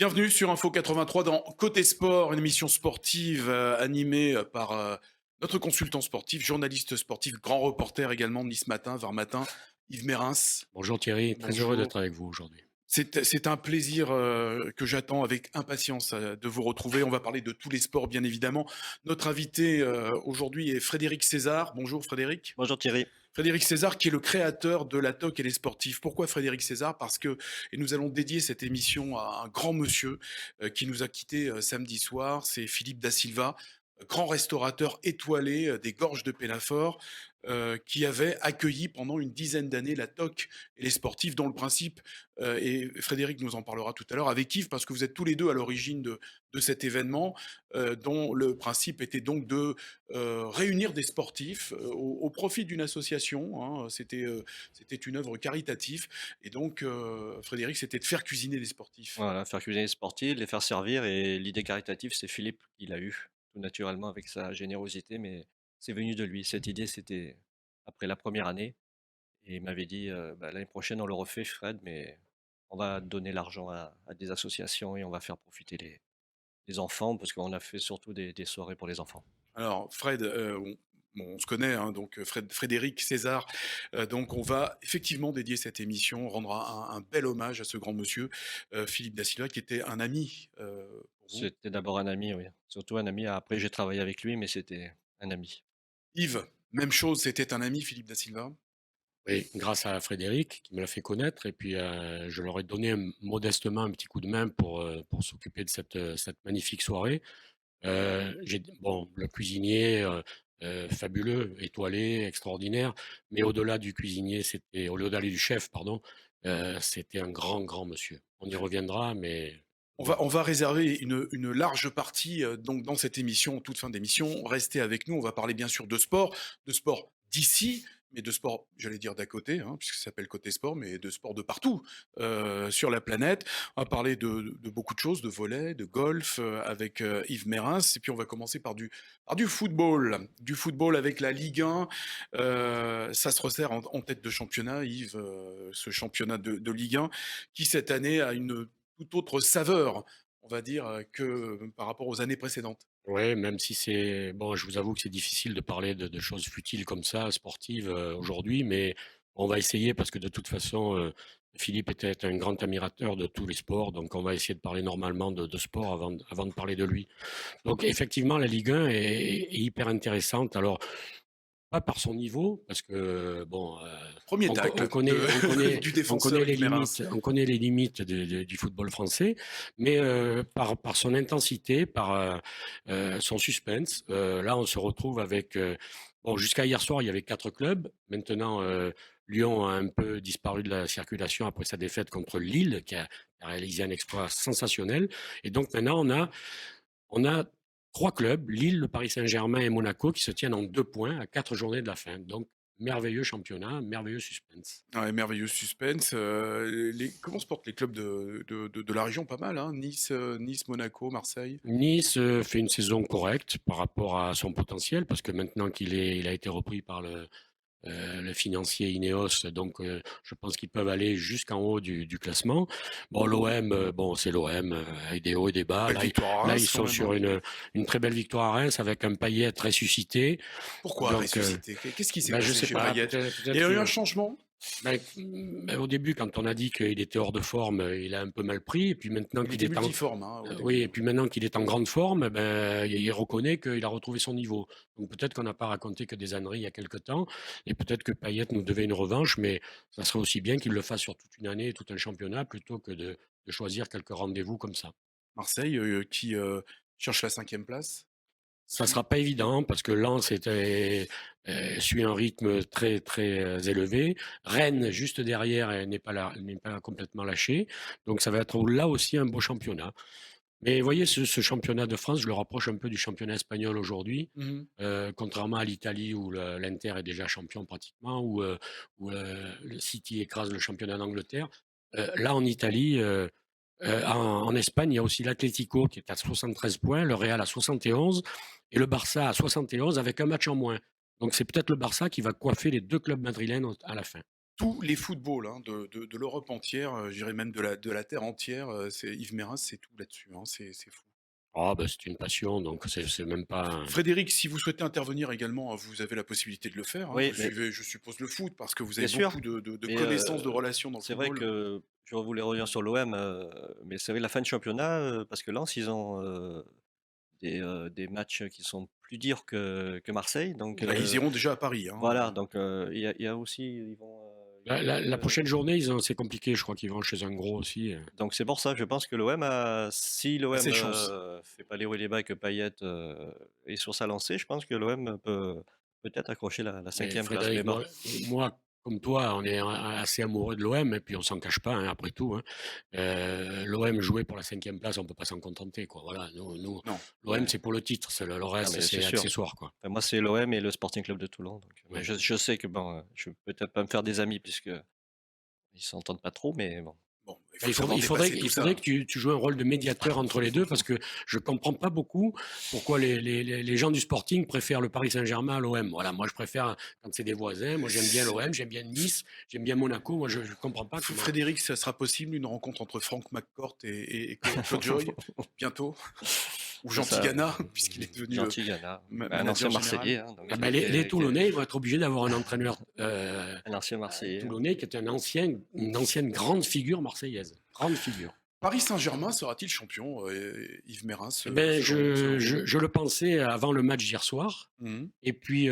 Bienvenue sur Info 83 dans Côté Sport, une émission sportive animée par notre consultant sportif, journaliste sportif, grand reporter également de Nice Matin, Var Matin, Yves Mérins. Bonjour Thierry, très heureux Bonjour. d'être avec vous aujourd'hui. C'est un plaisir que j'attends avec impatience de vous retrouver. On va parler de tous les sports, bien évidemment. Notre invité aujourd'hui est Frédéric César. Bonjour Frédéric. Bonjour Thierry. Frédéric César, qui est le créateur de La Toque et les sportifs. Pourquoi Frédéric César? Parce que, et nous allons dédier cette émission à un grand monsieur qui nous a quittés samedi soir, c'est Philippe Da Silva, grand restaurateur étoilé des Gorges de Pénafort, qui avait accueilli pendant une dizaine d'années La Toque et les sportifs, dont le principe, et Frédéric nous en parlera tout à l'heure, avec Yves, parce que vous êtes tous les deux à l'origine de cet événement, dont le principe était donc de réunir des sportifs au profit d'une association, hein. C'était une œuvre caritative. Et donc, Frédéric, c'était de faire cuisiner les sportifs. Voilà, faire cuisiner les sportifs, les faire servir et l'idée caritative, c'est Philippe qui l'a eu tout naturellement avec sa générosité, mais c'est venu de lui. Cette idée, c'était après la première année et il m'avait dit bah, l'année prochaine on le refait Fred, mais on va donner l'argent à des associations et on va faire profiter les enfants parce qu'on a fait surtout des soirées pour les enfants. Alors, Fred, bon, on se connaît, hein, donc Frédéric César. Donc, on va effectivement dédier cette émission, rendre un bel hommage à ce grand monsieur, Philippe Da Silva, qui était un ami pour vous. C'était d'abord un ami, oui, surtout un ami. Après, j'ai travaillé avec lui, mais c'était un ami. Yves, même chose, c'était un ami, Philippe Da Silva. Oui, grâce à Frédéric qui me l'a fait connaître et puis je leur ai donné modestement un petit coup de main pour s'occuper de cette magnifique soirée. Bon, le cuisinier, fabuleux, étoilé, extraordinaire, mais au-delà du cuisinier, au-delà du chef, pardon, c'était un grand, grand monsieur. On y reviendra, mais voilà. On va réserver une large partie donc dans cette émission, en toute fin d'émission. Restez avec nous. On va parler bien sûr de sport d'ici, mais de sport, j'allais dire d'à côté, hein, puisque ça s'appelle Côté Sport, mais de sport de partout sur la planète. On va parler de beaucoup de choses, de volley, de golf, avec Yves Mérins. Et puis on va commencer par du football avec la Ligue 1. Ça se resserre en tête de championnat, Yves, ce championnat de Ligue 1, qui cette année a une toute autre saveur, on va dire, que par rapport aux années précédentes. Ouais, même si c'est bon, je vous avoue que c'est difficile de parler de choses futiles comme ça, sportives, aujourd'hui, mais on va essayer parce que de toute façon, Philippe était un grand admirateur de tous les sports, donc on va essayer de parler normalement de sport avant de parler de lui. Donc effectivement, la Ligue 1 est hyper intéressante. Alors, pas par son niveau, parce que bon, Premier on co tacle du on connaît défenseur les Yves Mérins. limites du football français, mais par son intensité, par, son suspense. Là, on se retrouve avec, bon, jusqu'à hier soir, il y avait 4 clubs. Maintenant, Lyon a un peu disparu de la circulation après sa défaite contre Lille, qui a réalisé un exploit sensationnel. Et donc maintenant, on a 3 clubs, Lille, le Paris Saint-Germain et Monaco, qui se tiennent en 2 points à 4 journées de la fin. Donc, merveilleux championnat, merveilleux suspense. Ouais, merveilleux suspense. Comment se portent les clubs de la région? Pas mal, hein. Nice, Monaco, Marseille. Nice fait une saison correcte par rapport à son potentiel, parce que maintenant il a été repris par le financier Ineos, donc je pense qu'ils peuvent aller jusqu'en haut du classement. Bon, l'OM, bon, c'est l'OM, avec des hauts et des bas. Belle victoire à Là, ils Reims quand sont même, sur hein. une très belle victoire à Reims avec un Payet ressuscité. Pourquoi Donc, ressusciter? Qu'est-ce qui s'est ben, je passé sais chez pas, Payet? Il y peut-être a eu un que changement? au début, quand on a dit qu'il était hors de forme, il a un peu mal pris. Et puis maintenant Il qu'il était est en, multiforme, hein, au oui, début, et hein. puis maintenant qu'il est en grande forme, il reconnaît qu'il a retrouvé son niveau. Donc peut-être qu'on n'a pas raconté que des âneries il y a quelque temps, et peut-être que Payet nous devait une revanche, mais ça serait aussi bien qu'il le fasse sur toute une année et tout un championnat, plutôt que de choisir quelques rendez-vous comme ça. Marseille, qui cherche la cinquième place Ça aussi. sera pas évident parce que Lens suit un rythme très très élevé. Rennes juste derrière n'est pas complètement lâché. Donc ça va être là aussi un beau championnat. Mais vous voyez, ce championnat de France, je le rapproche un peu du championnat espagnol aujourd'hui, Mhm. contrairement à l'Italie où l'Inter est déjà champion pratiquement, où le City écrase le championnat d'Angleterre. Là, en Italie, en Espagne, il y a aussi l'Atlético qui est à 73 points, le Real à 71 et le Barça à 71 avec un match en moins. Donc c'est peut-être le Barça qui va coiffer les deux clubs madrilènes à la fin. tous les footballs, hein, de l'Europe entière, je dirais même de la terre entière, c'est Yves Meyras, c'est tout là-dessus, hein, c'est fou. Ah bah, c'est une passion, donc c'est même pas Frédéric, si vous souhaitez intervenir également, vous avez la possibilité de le faire, hein. Oui, Vous mais suivez, je suppose, le foot parce que vous bien avez sûr, beaucoup de mais connaissances, de relations dans le c'est vrai football. que je voulais revenir sur l'OM, mais c'est vrai la fin de championnat, parce que Lens, ils ont, des matchs qui sont plus durs que Marseille, donc Là, ils iront déjà à Paris, hein, voilà, donc il y a aussi ils vont, ils la vont la jouer, la prochaine journée, c'est compliqué, je crois qu'ils vont chez un gros aussi. donc c'est pour ça, je pense que l'OM a si a l'OM, ses chances. fait pas les hauts et les bas et que Payet, est sur sa lancée, je pense que l'OM peut peut-être accrocher la Mais 5e place, mais Frédéric, bon. moi, comme toi, on est assez amoureux de l'OM et puis on s'en cache pas, hein, après tout, hein. L'OM jouer pour la 5e place, on peut pas s'en contenter, quoi. Voilà, nous Non, l'OM, c'est pour le titre, le Non, reste, mais c'est c'est sûr. accessoire, quoi. Enfin, moi, c'est l'OM et le Sporting Club de Toulon, donc mais Ouais. je sais que bon, je vais peut-être pas me faire des amis puisque ils s'entendent pas trop, mais bon. bon, il Bah, faut savoir dépasser tout il ça. faudrait que tu joues un rôle de médiateur entre les deux parce que je comprends pas beaucoup pourquoi les gens du Sporting préfèrent le Paris Saint-Germain à l'OM. Voilà, moi je préfère quand c'est des voisins. Moi j'aime bien l'OM, j'aime bien Nice, j'aime bien Monaco. Moi je comprends pas comment. Frédéric, ça sera possible une rencontre entre Franck McCourt et Claude Joy bientôt? Ou Jean Ça, Tigana, puisqu'il est devenu Gentil Ghana, un ancien manager général. Marseillais, hein, donc Ah ben, les Toulonnais ils vont être obligés d'avoir un entraîneur un ancien Marseillais. Toulonnais qui est une ancienne grande figure marseillaise. Grande figure. Paris Saint-Germain sera-t-il champion, Yves Meyras, Eh ben, selon vous? je le pensais avant le match d'hier soir. Mhm. Et puis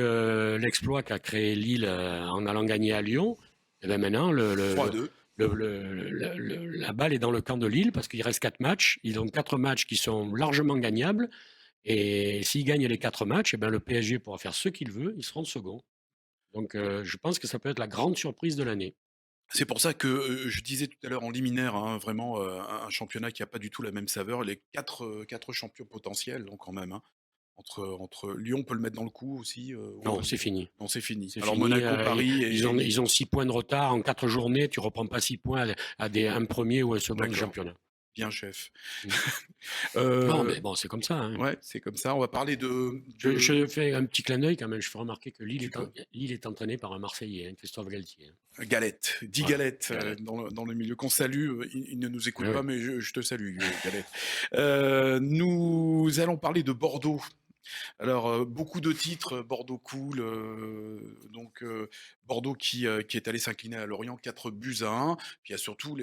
l'exploit qu'a créé Lille en allant gagner à Lyon, et ben maintenant 3-2. la balle est dans le camp de Lille parce qu'il reste 4 matchs. Ils ont 4 matchs qui sont largement gagnables. Et s'ils gagnent les 4 matchs, et ben le PSG pourra faire ce qu'il veut, ils seront second. Donc je pense que ça peut être la grande surprise de l'année. C'est pour ça que je disais tout à l'heure en liminaire, hein, vraiment un championnat qui n'a pas du tout la même saveur. Les quatre champions potentiels, donc quand même, hein. Entre Lyon, on peut le mettre dans le coup aussi. Non, c'est fini. Non, c'est fini. C'est Alors fini. Monaco, Paris et Ils ont 6 points de retard en 4 journées. Tu reprends pas 6 points un premier ou un second du D'accord. championnat. Bien, chef. Mm. Non, mais bon, c'est comme ça, hein. Ouais, c'est comme ça. On va parler de. Je fais un petit clin d'œil quand même. Je fais remarquer que Lille est entraîné par un Marseillais, hein, Christophe Galtier. Galette, 10 Voilà, galettes Galette. dans le milieu qu'on salue. Il ne nous écoute Ah pas, oui. mais je te salue, Galette. Nous allons parler de Bordeaux. Alors, beaucoup de titres, Bordeaux cool. Donc, Bordeaux qui est allé s'incliner à Lorient 4-1. Puis il y a surtout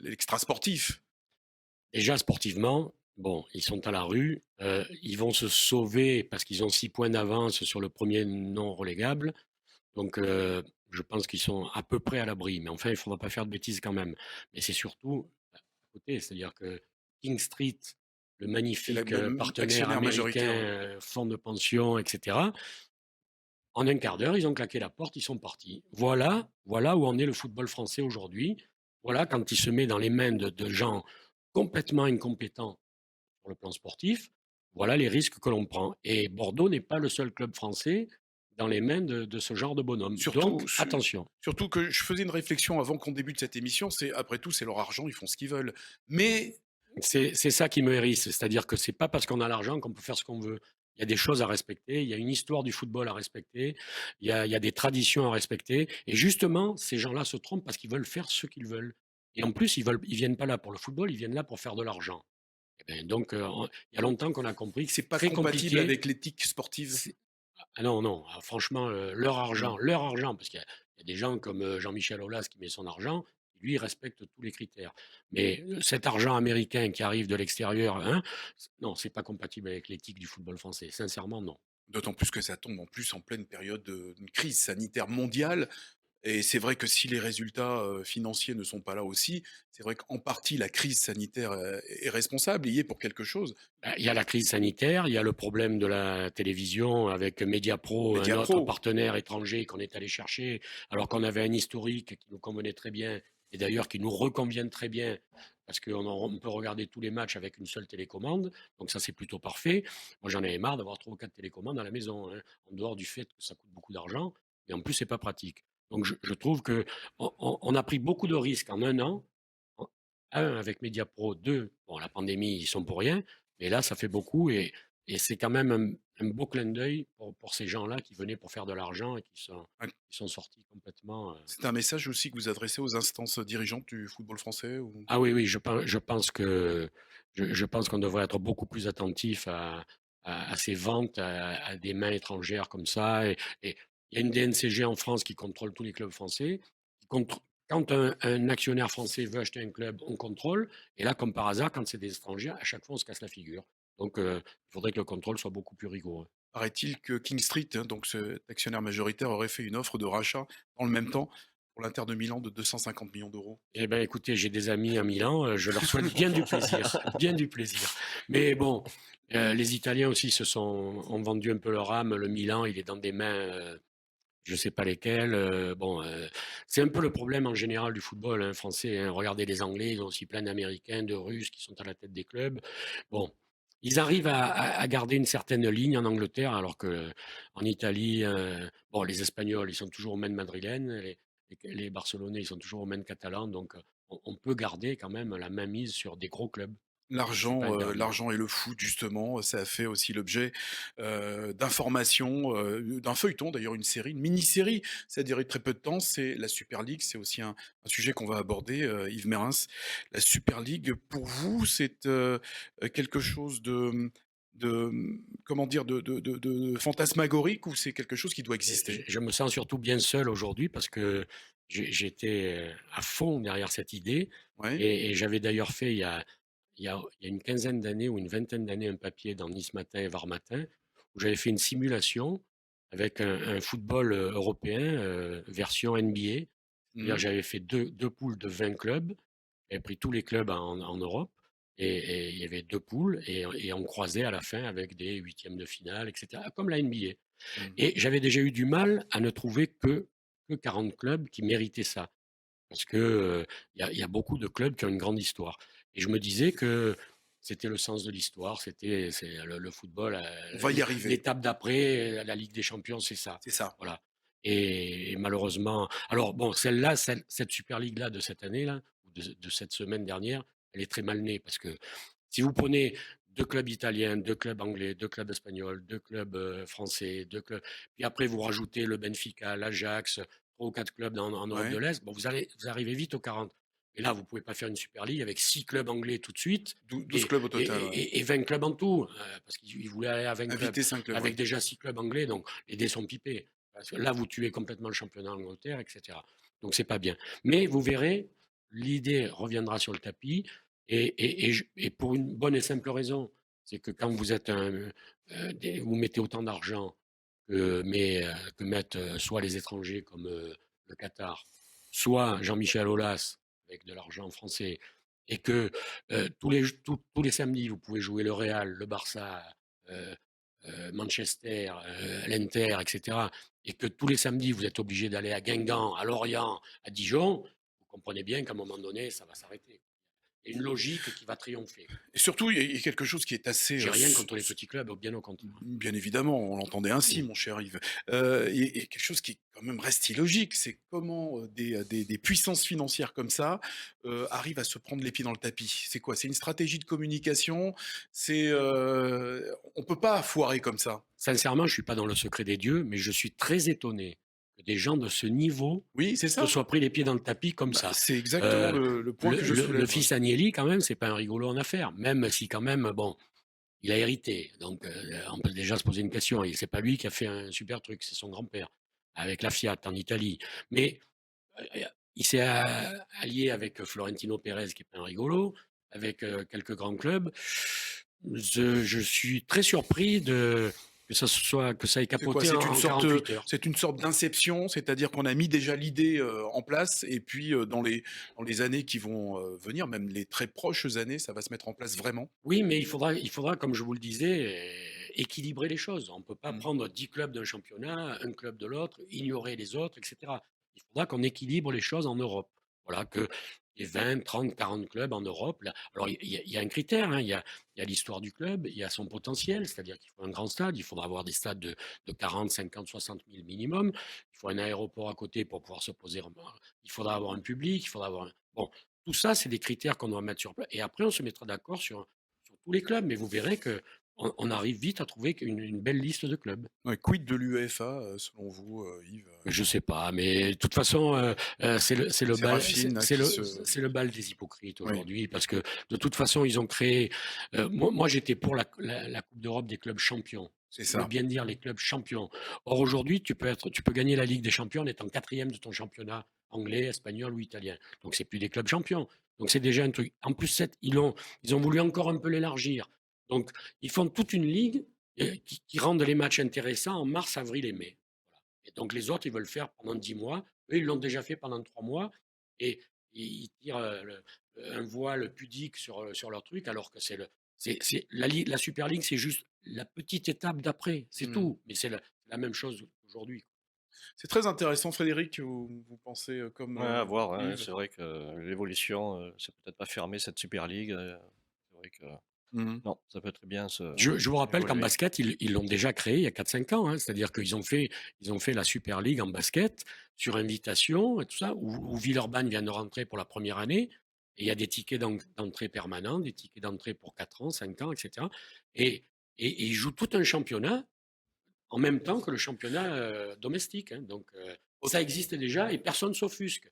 l'extra sportif. Déjà, sportivement, bon, ils sont à la rue. Ils vont se sauver parce qu'ils ont 6 points d'avance sur le premier non relégable. Donc, je pense qu'ils sont à peu près à l'abri. Mais enfin, il ne faudra pas faire de bêtises quand même. Mais c'est surtout à côté. C'est-à-dire que King Street, le magnifique partenaire actionnaire américain, majoritaire. fonds de pension, etc., en un quart d'heure, ils ont claqué la porte, ils sont partis. Voilà où en est le football français aujourd'hui. Voilà quand il se met dans les mains de gens complètement incompétents sur le plan sportif, voilà les risques que l'on prend. Et Bordeaux n'est pas le seul club français dans les mains de ce genre de bonhomme. Surtout, Donc, attention. surtout que je faisais une réflexion avant qu'on débute cette émission, c'est après tout, c'est leur argent, ils font ce qu'ils veulent. Mais C'est ça qui me hérisse. C'est-à-dire que c'est pas parce qu'on a l'argent qu'on peut faire ce qu'on veut. Il y a des choses à respecter, il y a une histoire du football à respecter, il y a des traditions à respecter. Et justement, ces gens-là se trompent parce qu'ils veulent faire ce qu'ils veulent. Et en plus, ils viennent pas là pour le football, ils viennent là pour faire de l'argent. Eh ben, donc, il y a longtemps qu'on a compris que c'est c'est pas très compatible compliqué. avec l'éthique sportive. Ah non, non, franchement, leur argent, parce qu'il y a des gens comme Jean-Michel Aulas qui met son argent, qui lui respecte tous les critères. Mais cet argent américain qui arrive de l'extérieur, hein, non, c'est pas compatible avec l'éthique du football français. Sincèrement, non. D'autant plus que ça tombe en plus en pleine période d'une crise sanitaire mondiale. Et c'est vrai que si les résultats financiers ne sont pas là aussi, c'est vrai qu'en partie la crise sanitaire est responsable, y est pour quelque chose. Il y a la crise sanitaire, il y a le problème de la télévision avec Mediapro, un autre Mediapro. partenaire étranger qu'on est allé chercher, alors qu'on avait un historique qui nous convenait très bien, et d'ailleurs qui nous reconvient très bien, parce qu'on peut regarder tous les matchs avec une seule télécommande, donc ça c'est plutôt parfait. Moi j'en avais marre d'avoir 3 ou 4 télécommandes à la maison, hein, en dehors du fait que ça coûte beaucoup d'argent, et en plus c'est pas pratique. Donc je trouve que on a pris beaucoup de risques en un an. Un, avec Mediapro, deux, bon, la pandémie, ils sont pour rien, mais là, ça fait beaucoup et c'est quand même un beau clin d'œil pour ces gens-là qui venaient pour faire de l'argent et qui sont sortis complètement. C'est un message aussi que vous adressez aux instances dirigeantes du football français ou? Ah oui, oui, je pense qu'on devrait être beaucoup plus attentif à ces ventes à des mains étrangères comme ça. Et il y a une DNCG en France qui contrôle tous les clubs français. Quand un actionnaire français veut acheter un club, on contrôle. Et là, comme par hasard, quand c'est des étrangers, à chaque fois, on se casse la figure. Donc, il faudrait que le contrôle soit beaucoup plus rigoureux. Paraît-il que King Street, hein, donc cet actionnaire majoritaire, aurait fait une offre de rachat dans le même temps pour l'Inter de Milan de 250 millions d'euros. Eh bien, écoutez, j'ai des amis à Milan, je leur souhaite bien du plaisir, bien du plaisir. Mais bon, les Italiens aussi ont vendu un peu leur âme. Le Milan, il est dans des mains, je ne sais pas lesquelles. Bon, c'est un peu le problème en général du football hein, français. Hein. Regardez les Anglais, ils ont aussi plein d'Américains, de Russes qui sont à la tête des clubs. Bon, ils arrivent à garder une certaine ligne en Angleterre, alors que en Italie, bon, les Espagnols, ils sont toujours aux mains madrilènes, les Barcelonais, ils sont toujours aux mains catalans, donc on peut garder quand même la mainmise sur des gros clubs. C'est pas interdit. L'argent et le foot justement, ça a fait aussi l'objet, d'informations, d'un feuilleton d'ailleurs, une série, une mini-série, ça a duré très peu de temps, c'est la Super League, c'est aussi un sujet qu'on va aborder, Yves Merens. La Super League pour vous, c'est, quelque chose comment dire? De fantasmagorique ou c'est quelque chose qui doit exister? Je me sens surtout bien seul aujourd'hui parce que j'étais à fond derrière cette idée Ouais. et j'avais d'ailleurs fait il y a une quinzaine d'années ou une vingtaine d'années un papier dans Nice Matin et Var Matin où j'avais fait une simulation avec un football européen version NBA. C'est-à-dire Mmh. que j'avais fait deux poules de 20 clubs, j'avais pris tous les clubs en Europe et il y avait deux poules et on croisait à la fin avec des huitièmes de finale, etc., comme la NBA. Mmh. Et j'avais déjà eu du mal à ne trouver que 40 clubs qui méritaient ça. Parce que il y a beaucoup de clubs qui ont une grande histoire. Et je me disais que c'était le sens de l'histoire, c'est le football, On va y arriver, l'étape d'après, la Ligue des Champions, c'est ça. c'est ça. Voilà. Et malheureusement, alors bon, celle-là, cette Super League-là de cette année-là, de cette semaine dernière, elle est très mal née parce que si vous prenez deux clubs italiens, deux clubs anglais, deux clubs espagnols, deux clubs français, deux clubs, puis après vous rajoutez le Benfica, l'Ajax, trois ou quatre clubs en Europe de Ouais. l'Est, bon, vous arrivez vite aux 40. Et là, vous ne pouvez pas faire une Super League avec six clubs anglais tout de suite 12 clubs au total, ouais. et 20 clubs en tout, parce qu'ils voulaient aller à 20 clubs, Inviter 5 clubs, avec ouais. déjà six clubs anglais, donc les dés sont pipés. Parce que là, vous tuez complètement le championnat Angleterre, etc. Donc, c'est pas bien. Mais vous verrez, l'idée reviendra sur le tapis, et pour une bonne et simple raison, c'est que quand vous êtes vous mettez autant d'argent que mettent soit les étrangers comme le Qatar, soit Jean-Michel Aulas avec de l'argent français, et que tous les samedis, vous pouvez jouer le Real, le Barça, euh, Manchester, l'Inter, etc., et que tous les samedis, vous êtes obligé d'aller à Guingamp, à Lorient, à Dijon, vous comprenez bien qu'à un moment donné, ça va s'arrêter. Il y a une logique qui va triompher. Et surtout, il y a quelque chose qui est assez, J'ai rien contre les petits clubs, bien au contraire. bien évidemment, on l'entendait ainsi, mon cher Yves. Et quelque chose qui quand même reste illogique, c'est comment, des puissances financières comme ça, arrivent à se prendre les pieds dans le tapis? C'est quoi? C'est une stratégie de communication? On peut pas foirer comme ça. Sincèrement, je ne suis pas dans le secret des dieux, mais je suis très étonné que des gens de ce niveau Oui, c'est se ça. soient pris les pieds dans le tapis comme Bah, ça. c'est exactement Euh, le point que je le soulève. fils Agnelli, quand même, c'est pas un rigolo en affaires, même si quand même, bon, il a hérité. Donc, on peut déjà se poser une question. Et c'est pas lui qui a fait un super truc, c'est son grand-père, avec la Fiat en Italie. Mais euh, il s'est allié avec Florentino Pérez, qui est pas un rigolo, avec quelques grands clubs. Je suis très surpris que ça ait C'est quoi? capoté en 48 heures. C'est une sorte d'inception, c'est-à-dire qu'on a mis déjà l'idée, en place et puis, dans les années qui vont, venir, même les très proches années, ça va se mettre en place vraiment? Oui, mais il faudra, comme je vous le disais, équilibrer les choses. On ne peut pas Mmh. prendre 10 clubs d'un championnat, un club de l'autre, ignorer les autres, etc. Il faudra qu'on équilibre les choses en Europe. Voilà, que les 20, 30, 40 clubs en Europe. Alors, il y a un critère, hein, il y a l'histoire du club, il y a son potentiel, c'est-à-dire qu'il faut un grand stade, il faudra avoir des stades de 40, 50, 60 000 minimum, il faut un aéroport à côté pour pouvoir se poser, il faudra avoir un public, il faudra avoir un... Bon, tout ça, c'est des critères qu'on doit mettre sur place. Et après, on se mettra d'accord sur tous les clubs, mais vous verrez que on arrive vite à trouver une belle liste de clubs. Ouais, quid de l'UEFA, selon vous, Yves? Je sais pas, mais de toute façon, c'est le C'est bal, Rafine, hein, c'est le bal des hypocrites oui, aujourd'hui, parce que de toute façon, ils ont créé. Moi, j'étais pour la Coupe d'Europe des clubs champions. c'est Ça veut ça. bien dire les clubs champions. Or aujourd'hui, tu peux gagner la Ligue des Champions en étant quatrième de ton championnat anglais, espagnol ou italien. Donc c'est plus des clubs champions. Donc c'est déjà un truc. En plus, ils ont voulu encore un peu l'élargir. Donc ils font toute une ligue qui rendent les matchs intéressants en mars, avril et mai. Et donc les autres, ils veulent faire pendant 10 mois. Eux, ils l'ont déjà fait pendant 3 mois. Et ils tirent un voile pudique sur leur truc, alors que la Super League, c'est juste la petite étape d'après. C'est Mmh. tout. Mais c'est la même chose aujourd'hui. C'est très intéressant, Frédéric, vous pensez, comme, Ouais, à voir, ouais, Yves? c'est vrai que l'évolution, c'est peut-être pas fermé cette Super League. C'est vrai que Mmh. non, ça peut très bien Je vous rappelle qu'en évoluer. basket, ils l'ont déjà créé il y a 4-5 ans, hein. C'est-à-dire ils ont fait la Super League en basket sur invitation et tout ça, où Villeurbanne vient de rentrer pour la première année. Et il y a des tickets d'entrée permanents, des tickets d'entrée pour 4 ans, 5 ans, etc. Et, et ils jouent tout un championnat en même temps que le championnat domestique, hein. Donc ça existe déjà et personne ne s'offusque.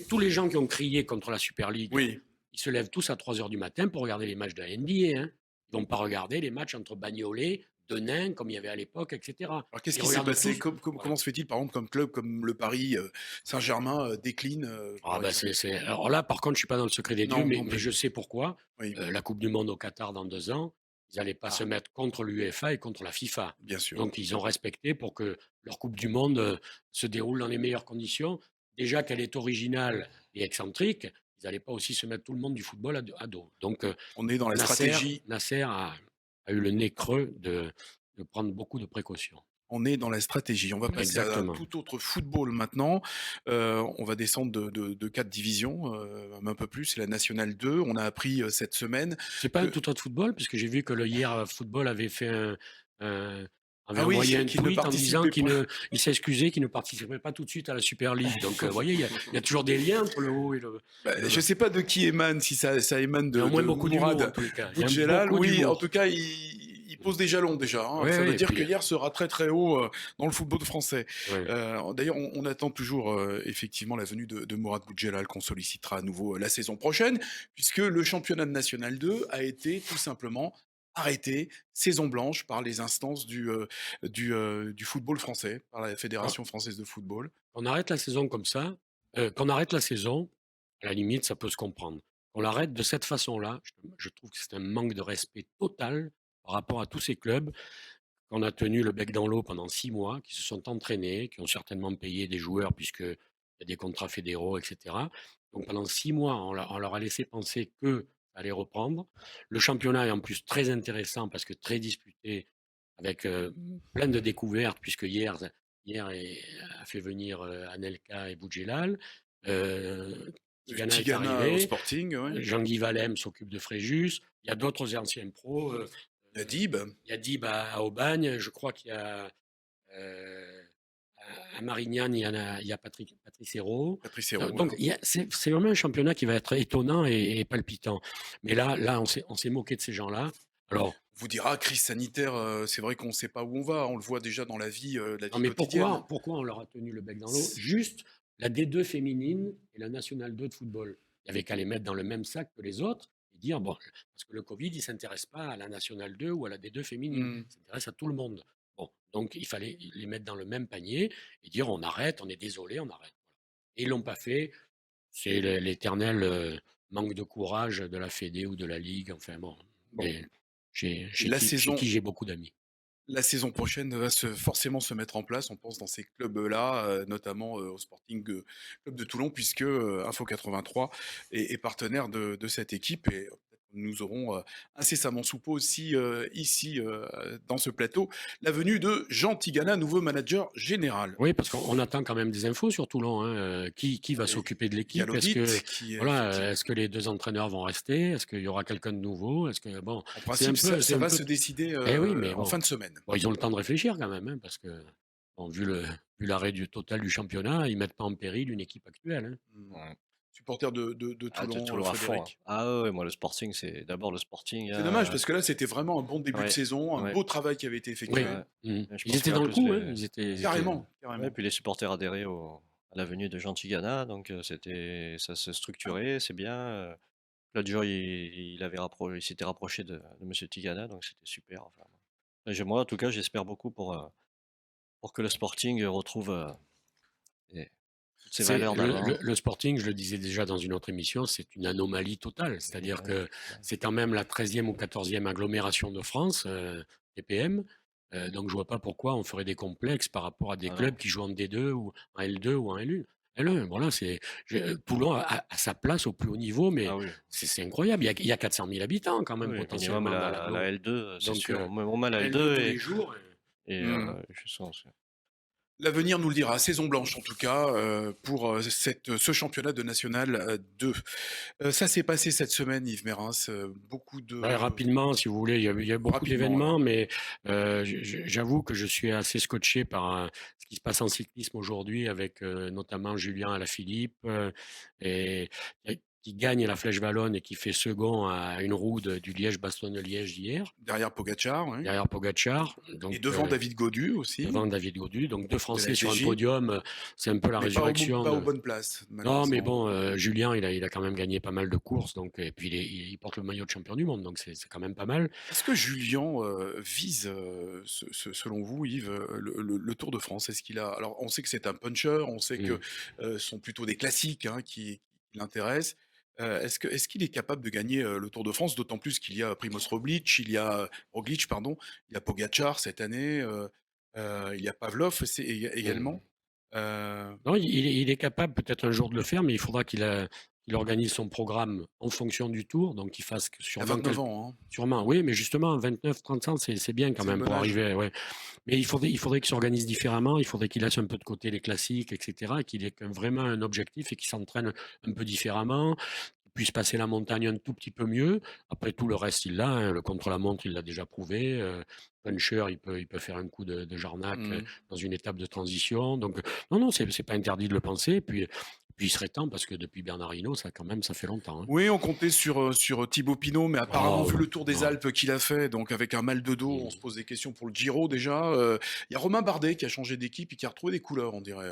Tous les gens qui ont crié contre la Super League, Oui. ils se lèvent tous à 3 heures du matin pour regarder les matchs de la NBA, hein. Ils ne vont pas regarder les matchs entre Bagnolet, Denain, comme il y avait à l'époque, etc. Alors qu'est-ce Ils qui s'est regardent passé? tous. Voilà. Comment se fait-il, par exemple, qu'un club comme le Paris, Saint-Germain, décline, Ah par ben exemple? Alors là, par contre, je ne suis pas dans le secret des dieux, Non, non mais plus. je sais pourquoi. Oui, La Coupe du Monde au Qatar dans 2 ans, ils n'allaient pas se ah, mettre contre l'UEFA et contre la FIFA. bien sûr. Donc, ils ont respecté pour que leur Coupe du Monde se déroule dans les meilleures conditions. Déjà qu'elle est originale et excentrique, ils n'allaient pas aussi se mettre tout le monde du football à dos. Donc, On est dans la stratégie Nasser a eu le nez creux de prendre beaucoup de précautions. on est dans la stratégie. On va passer à un Exactement. tout autre football maintenant. On va descendre de 4 divisions, un peu plus, c'est la nationale 2. On a appris, cette semaine C'est pas un que tout autre football, puisque j'ai vu que le hier football avait fait un- avait ah oui, envoyé un qu'il ne tweet en disant participait pas. il s'excusait qu'il ne participerait pas tout de suite à la Super League. Donc, vous voyez, il y a toujours des liens entre le haut Bah, et le je bas. sais pas de qui émane, si ça émane Il y a au de moins beaucoup d'humour, en Mourad tous les cas. Il y a Boudjelal. beaucoup Oui, en d'humour. tout cas, il pose des jalons déjà, hein. Oui, Ça oui, veut et dire puis, que hier sera très, très haut, dans le football français. ouais. D'ailleurs, on attend toujours, effectivement la venue de Mourad Boudjelal qu'on sollicitera à nouveau, la saison prochaine, puisque le championnat de National 2 a été tout simplement arrêté, saison blanche, par les instances du football français, par la Alors, Fédération française de football. qu'on arrête la saison comme ça, qu'on arrête la saison, à la limite, ça peut se comprendre. Qu'on l'arrête de cette façon-là, je trouve que c'est un manque de respect total par rapport à tous ces clubs qu'on a tenu le bec dans l'eau pendant 6 mois, qui se sont entraînés, qui ont certainement payé des joueurs puisqu'il y a des contrats fédéraux, etc. Donc pendant 6 mois, on leur a laissé penser que ça allait reprendre. Le championnat est en plus très intéressant parce que très disputé, avec plein de découvertes, puisque hier a fait venir Anelka et Boudjelal. Tigana est Tigana au arrivé. Sporting, ouais. Jean-Guy Valem s'occupe de Fréjus. Il y a d'autres anciens pros. Nadib. Il y a Dib à Aubagne, je crois qu'il y a à Marignane, il y a Patrice Hérault. Patrice Hérault, Donc, ouais. c'est vraiment un championnat qui va être étonnant et palpitant. Mais là on s'est moqué de ces gens-là. Alors, On vous dira, crise sanitaire, c'est vrai qu'on ne sait pas où on va. On le voit déjà dans la non, vie mais quotidienne. pourquoi on leur a tenu le bec dans l'eau? Juste la D2 féminine et la Nationale 2 de football. Il n'y avait qu'à les mettre dans le même sac que les autres et dire, bon, parce que le Covid, il ne s'intéresse pas à la Nationale 2 ou à la D2 féminine, Mmh. il s'intéresse à tout le monde. Bon, donc il fallait les mettre dans le même panier et dire, on arrête, on est désolé, on arrête. Et ils ne l'ont pas fait. C'est l'éternel manque de courage de la Fédé ou de la Ligue. Enfin bon, Bon, mais la chez saison qui j'ai beaucoup d'amis. la saison prochaine va forcément se mettre en place, on pense, dans ces clubs-là, notamment, au Sporting, Club de Toulon, puisque, Info 83 est partenaire de cette équipe et nous aurons, incessamment sous peu aussi, ici, dans ce plateau, la venue de Jean Tigana, nouveau manager général. Oui, parce qu'on attend quand même des infos sur Toulon, hein. Qui va Et s'occuper de il y a l'équipe? l'audit qui est Voilà, effectivement est-ce que les 2 entraîneurs vont rester? Est-ce qu'il y aura quelqu'un de nouveau? Est-ce que bon, en c'est un principe, peu, ça va c'est un se peu. décider, Eh oui, mais en bon, fin de semaine. bon, ils ont le temps de réfléchir quand même, hein, parce que bon, vu l'arrêt total du championnat, ils mettent pas en péril une équipe actuelle, hein. Mmh. Ouais. supporter de Ah, de Toulon, Toulon à fond, hein. Frédéric. Ah ouais, moi le Sporting, c'est d'abord le Sporting, C'est dommage parce que là, c'était vraiment un bon début de ouais, saison, un ouais, beau travail qui avait été Oui. effectué. ouais. Mmh. Et je Ils pense étaient qu'en dans le plus coup, hein, les ils étaient Carrément, ouais, carrément. puis les supporters adhéraient à la venue de Jean Tigana, donc ça se structurait, c'est bien. L'autre jour, il s'était rapproché de monsieur Tigana, donc c'était super, enfin. Moi, en tout cas, j'espère beaucoup pour que le Sporting retrouve et toutes ses C'est valeurs d'avant. le Sporting, je le disais déjà dans une autre émission, c'est une anomalie totale. C'est-à-dire Ouais, que ouais. c'est quand même la 13e ou 14e agglomération de France, TPM. Donc je vois pas pourquoi on ferait des complexes par rapport à des Ah non. clubs qui jouent en D2 ou en L2 ou en L1. L1, voilà, Toulon a sa place au plus haut niveau, mais Ah oui. c'est incroyable. Il y a 400 000 habitants quand même Oui, minimum potentiellement dans la l'agglo. L2, c'est Donc sûr. Moi, la L2 L2 tous les jours. et Mmh. je sens L'avenir nous le dira. Saison blanche en tout cas, pour, ce championnat de National, 2. Ça s'est passé cette semaine, Yves Merens, beaucoup Ouais, de rapidement, si vous voulez, il y a beaucoup rapidement, ouais. d'événements, mais j'avoue que je suis assez scotché par ce qui se passe en cyclisme aujourd'hui avec notamment Julien Alaphilippe et, qui gagne la Flèche Wallonne et qui fait second à une roue du Liège-Bastogne-Liège d'hier, Derrière Pogacar, oui, derrière Pogacar. et Donc, devant David Gaudu aussi, devant David Gaudu. Donc deux de la Français sur un FDJ, podium, c'est un peu la mais résurrection pas aux de. bonnes places, Non, mais malheureusement. bon, Julien, il a quand même gagné pas mal de courses, donc, et puis il porte le maillot de champion du monde, donc c'est quand même pas mal. Est-ce que Julien, vise, selon vous, Yves, le Tour de France? Est-ce qu'il a alors on sait que c'est un puncher, on sait que, Mm. ce sont plutôt des classiques, hein, qui l'intéressent. Est-ce qu'il est capable de gagner, le Tour de France? D'autant plus qu'il y a Primoz Roglic, pardon, il y a Pogacar cette année, il y a Pavlov Mm. également. Heu, Non, il est capable peut-être un jour de le faire, mais il faudra qu'il organise son programme en fonction du tour, donc qu'il fasse il a sûrement 29 ans, hein, sûrement, oui, mais justement, 29, 30 ans, c'est bien quand c'est le même bon pour âge. arriver, ouais. Mais il faudrait qu'il s'organise différemment, il faudrait qu'il laisse un peu de côté les classiques, etc., qu'il ait vraiment un objectif et qu'il s'entraîne un peu différemment, qu'il puisse passer la montagne un tout petit peu mieux. Après, tout le reste, il l'a, hein, le contre-la-montre, il l'a déjà prouvé. Puncher, il peut faire un coup de Jarnac Mmh. dans une étape de transition. Donc, non, non, c'est pas interdit de le penser. Puis il serait temps parce que depuis Bernard Hinault, ça fait longtemps, hein. Oui, on comptait sur Thibaut Pinot, mais apparemment, Oh, vu le Tour des non. Alpes qu'il a fait, donc avec un mal de dos, on se Mm. pose des questions pour le Giro déjà. Il y a Romain Bardet qui a changé d'équipe et qui a retrouvé des couleurs, on dirait.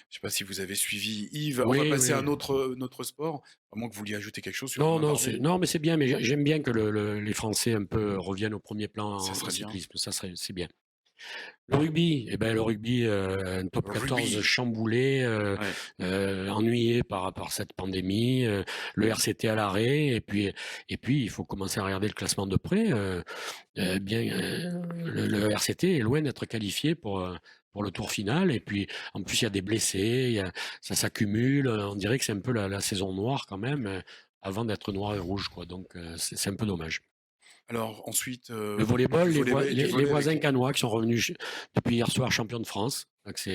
Je sais pas si vous avez suivi Yves. On va Oui, passer à oui. un autre sport, à moins que vous vouliez ajouter quelque chose sur Non, Romain non, Bardet. non, mais c'est bien, mais j'aime bien que les Français un peu reviennent au premier plan Ça en serait bien. cyclisme. C'est bien. Le rugby, eh ben, le rugby, un top 14 Rugby. chamboulé, Ouais. ennuyé par cette pandémie, le RCT à l'arrêt, et puis il faut commencer à regarder le classement de près. Le RCT est loin d'être qualifié pour le tour final, et puis en plus il y a des blessés, ça s'accumule. On dirait que c'est un peu la saison noire quand même, avant d'être noir et rouge, quoi. Donc c'est un peu dommage. Alors ensuite, Le du volleyball, du les volley voisins avec cannois qui sont revenus depuis hier soir champions de France. Donc ça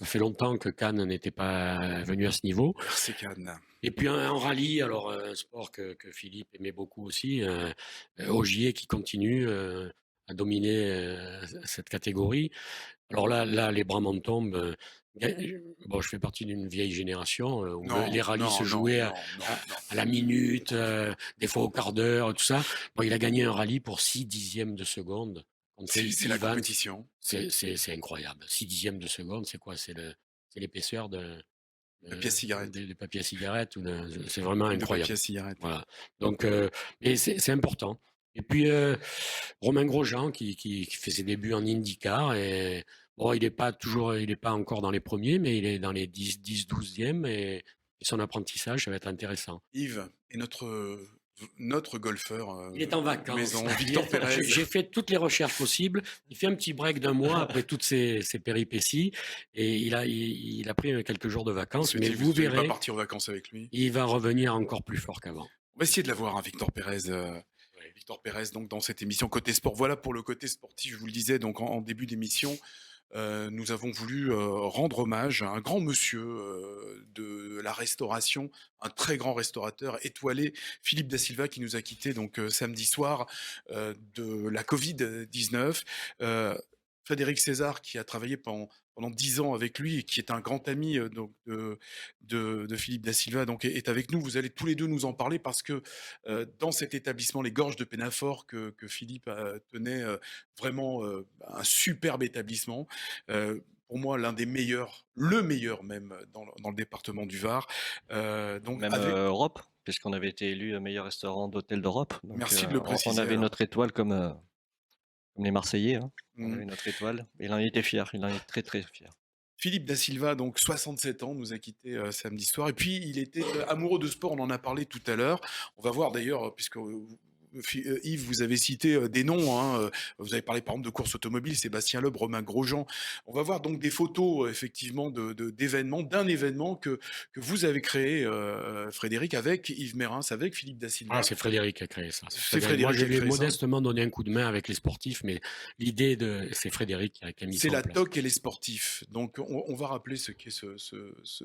fait longtemps que Cannes n'était pas venu à ce niveau. le RC Cannes. Et puis en rallye, alors un sport que Philippe aimait beaucoup aussi, Ogier qui continue à dominer cette catégorie. Alors là, les bras m'en tombent. Bon, je fais partie d'une vieille génération où les Non, rallyes se non, non, jouaient non, non, non. à la minute, des fois au quart d'heure, tout ça. Bon, il a gagné un rallye pour 6 dixièmes de seconde contre C'est la Evans. compétition. C'est incroyable. 6 dixièmes de seconde, c'est quoi? C'est l'épaisseur Papier à cigarette. du papier à cigarette. C'est vraiment De papier à incroyable. cigarette. Voilà. Donc, et c'est important. Et puis, Romain Grosjean qui fait ses débuts en IndyCar. Et bon, il est pas encore dans les premiers, mais il est dans les 10, 12e. Et son apprentissage, ça va être intéressant. Yves et notre golfeur, Il est en vacances. maison, Victor Pérez. J'ai fait toutes les recherches possibles. Il fait un petit break d'un mois après toutes ces péripéties. Et il a pris quelques jours de vacances. Mais Vous vous souhaitez pas verrez, partir en vacances avec lui? il va revenir encore plus fort qu'avant. On va essayer de l'avoir, hein, Victor Pérez. Ouais. Victor Pérez, donc dans cette émission Côté Sport. Voilà pour le côté sportif, je vous le disais donc en début d'émission. Nous avons voulu rendre hommage à un grand monsieur de la restauration, un très grand restaurateur étoilé, Philippe Da Silva, qui nous a quittés donc samedi soir de la Covid-19. Frédéric César, qui a travaillé pendant 10 ans avec lui et qui est un grand ami, donc de Philippe Da Silva, donc est avec nous. Vous allez tous les 2 nous en parler parce que, dans cet établissement, les Gorges de Pénafort que Philippe, tenait, vraiment, un superbe établissement, pour moi l'un des meilleurs, le meilleur même, dans le département du Var, donc Même avec Europe, puisqu'on avait été élu meilleur restaurant d'hôtel d'Europe. Donc merci de le on préciser avait alors. notre étoile comme les Marseillais, hein. On Mmh. avait notre étoile. Il en était fier, il en est très très fier. Philippe Da Silva, donc 67 ans, nous a quittés samedi soir. Et puis, il était amoureux de sport, on en a parlé tout à l'heure. On va voir d'ailleurs, puisque Yves, vous avez cité des noms. Hein, vous avez parlé par exemple de course automobile, Sébastien Loeb, Romain Grosjean. On va voir donc des photos, effectivement, d'événements, d'un événement que vous avez créé, Frédéric, avec Yves Mérins, avec Philippe Da Ah, Silva. c'est Frédéric qui a créé ça. C'est C'est Frédéric. Moi, Frédéric je qui a lui ai créé ça. modestement donné un coup de main avec les sportifs, mais c'est Frédéric qui a mis C'est ça en la place. TOC et les sportifs. Donc, on va rappeler ce qu'est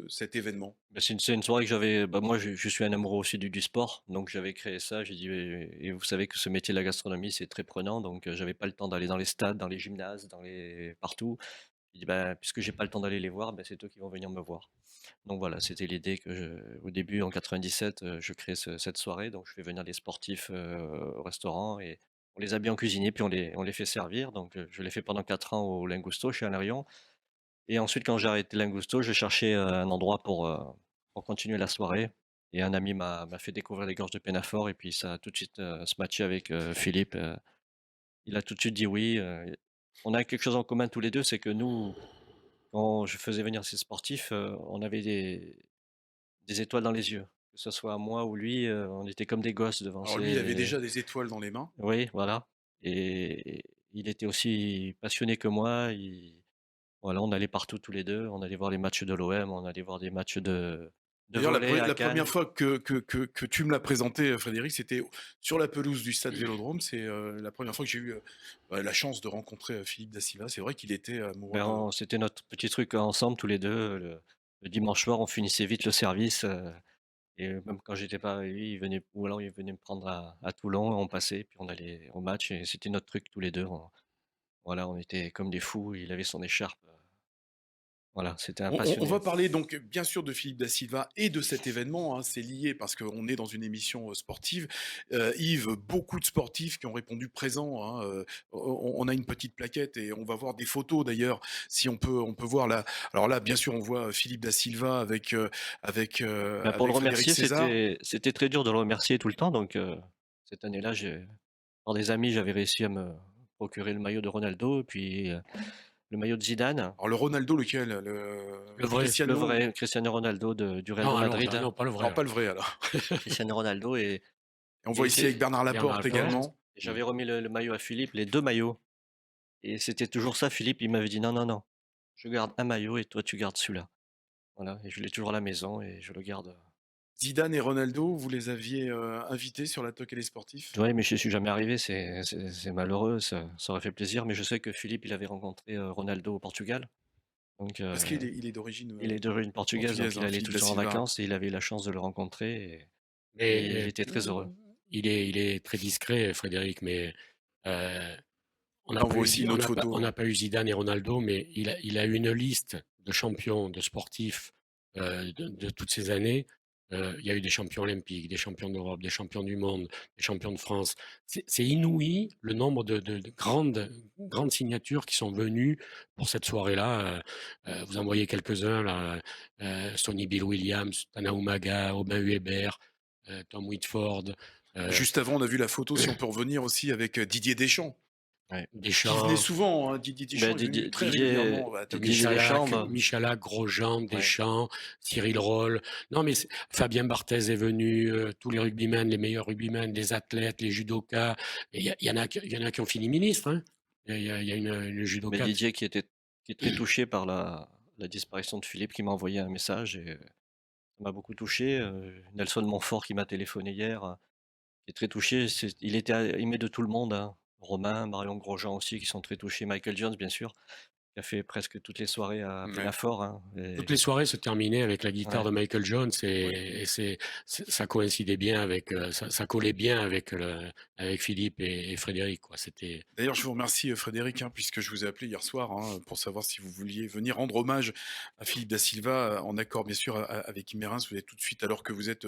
cet événement. Bah, c'est une soirée que j'avais. Bah, moi, je suis un amoureux aussi du sport, donc j'avais créé ça. J'ai dit, et vous savez que ce métier de la gastronomie, c'est très prenant, donc j'avais pas le temps d'aller dans les stades, dans les gymnases, partout. J'ai dit, bah, puisque j'ai pas le temps d'aller les voir, bah, c'est eux qui vont venir me voir. Donc voilà, c'était l'idée au début, en 97, je crée cette soirée, donc je fais venir des sportifs au restaurant et on les habille en cuisinier, puis on les fait servir. Donc je l'ai fait pendant 4 ans au Lingusto chez Alain Rion. Et ensuite, quand j'ai arrêté Lingusto, j'ai cherché un endroit pour continuer la soirée. Et un ami m'a fait découvrir les gorges de Pénafort, et puis ça a tout de suite se matché avec Philippe. Il a tout de suite dit oui. On a quelque chose en commun tous les deux, c'est que nous, quand je faisais venir ces sportifs, on avait des étoiles dans les yeux. Que ce soit moi ou lui, on était comme des gosses devant Alors lui, il avait ces. déjà des étoiles dans les mains. Oui, voilà. Et il était aussi passionné que moi. Voilà, on allait partout tous les 2. On allait voir les matchs de l'OM, on allait voir des matchs de D'ailleurs, volley à la première Cannes. fois que tu me l'as présenté, Frédéric, c'était sur la pelouse du stade Vélodrome. C'est la première fois que j'ai eu la chance de rencontrer Philippe Da Silva. C'est vrai qu'il était amoureux Ben, de. c'était notre petit truc ensemble tous les 2. Le dimanche soir, on finissait vite le service, et même quand j'étais pas avec lui, il venait, ou alors il venait me prendre à Toulon, on passait, puis on allait au match, et c'était notre truc tous les 2. Voilà, on était comme des fous. Il avait son écharpe, voilà, c'était un On passionné. va parler donc bien sûr de Philippe Da Silva et de cet événement. Hein, c'est lié parce qu'on est dans une émission sportive. Yves, beaucoup de sportifs qui ont répondu présent. Hein, on a une petite plaquette et on va voir des photos d'ailleurs. Si on peut voir là. Alors là, bien sûr, on voit Philippe Da Silva Bah, pour le avec Frédéric remercier, César. c'était très dur de le remercier tout le temps, donc cette année-là, par des amis, j'avais réussi à me procurer le maillot de Ronaldo, et puis le maillot de Zidane, Alors le Ronaldo, lequel Le vrai. le Cristiano? vrai Cristiano Ronaldo du Real Non, de ah non, Madrid. non, pas le vrai Non, pas alors. le vrai alors. Cristiano Ronaldo, Et on voit et ici avec c'est Bernard Bernard Laporte Laporte. également. et Mmh. j'avais remis le maillot à Philippe, les 2 maillots, et c'était toujours ça. Philippe, il m'avait dit: «Non, non, non, je garde un maillot et toi tu gardes celui-là». Voilà, et je l'ai toujours à la maison et je le garde. Zidane et Ronaldo, vous les aviez invités sur la Toc et les sportifs? Ouais, mais je suis jamais arrivé, c'est malheureux, ça aurait fait plaisir, mais je sais que Philippe, il avait rencontré Ronaldo au Portugal, donc Parce il est d'origine il est d'origine portugaise, donc portugaise, il hein, allait Philippe tout da le temps en Silva. vacances, et il avait eu la chance de le rencontrer, et il Mais était très heureux. il est très discret, Frédéric, mais euh, Là, on voit aussi une autre On photo. n'a pas eu Zidane et Ronaldo, mais il a une liste de champions, de sportifs de toutes ces années. Il y a eu des champions olympiques, des champions d'Europe, des champions du monde, des champions de France. C'est inouï le nombre de grandes signatures qui sont venues pour cette soirée-là. Vous en voyez quelques-uns, là, Sonny Bill Williams, Tana Umaga, Aubin Hubert, Tom Whitford, euh, Juste avant, on a vu la photo, si on peut revenir aussi, avec Didier Deschamps, Ouais. qui venait Deschamps. souvent. Hein. Didier Ben, Deschamps est venu très régulièrement à la Toc et les Didier sportifs. Deschamps, Michalak, Grosjean, ouais. Deschamps, Cyril Roll. Non, mais Fabien Barthez est venu, tous les rugbymen, les meilleurs rugbymen, les athlètes, les judokas. Et il y en a qui ont fini ministre. Hein. Il y a une Mais judoka. Didier qui est très touché par la disparition de Philippe, qui m'a envoyé un message, et ça m'a beaucoup touché. Nelson Montfort qui m'a téléphoné hier, qui est très touché. Il était aimé de tout le monde, hein. Romain, Marion Grosjean aussi, qui sont très touchés. Michael Jones, bien sûr. qui a fait presque toutes les soirées à Ouais. Pénafort, hein, Toutes et les soirées se terminaient avec la guitare ouais, de Michael Jones Ouais. et ça coïncidait bien avec, ça collait bien avec avec Philippe et Frédéric, quoi. C'était D'ailleurs, je vous remercie, Frédéric, hein, puisque je vous ai appelé hier soir, hein, pour savoir si vous vouliez venir rendre hommage à Philippe da Silva, en accord bien sûr avec Immerins. Vous êtes tout de suite, alors que vous êtes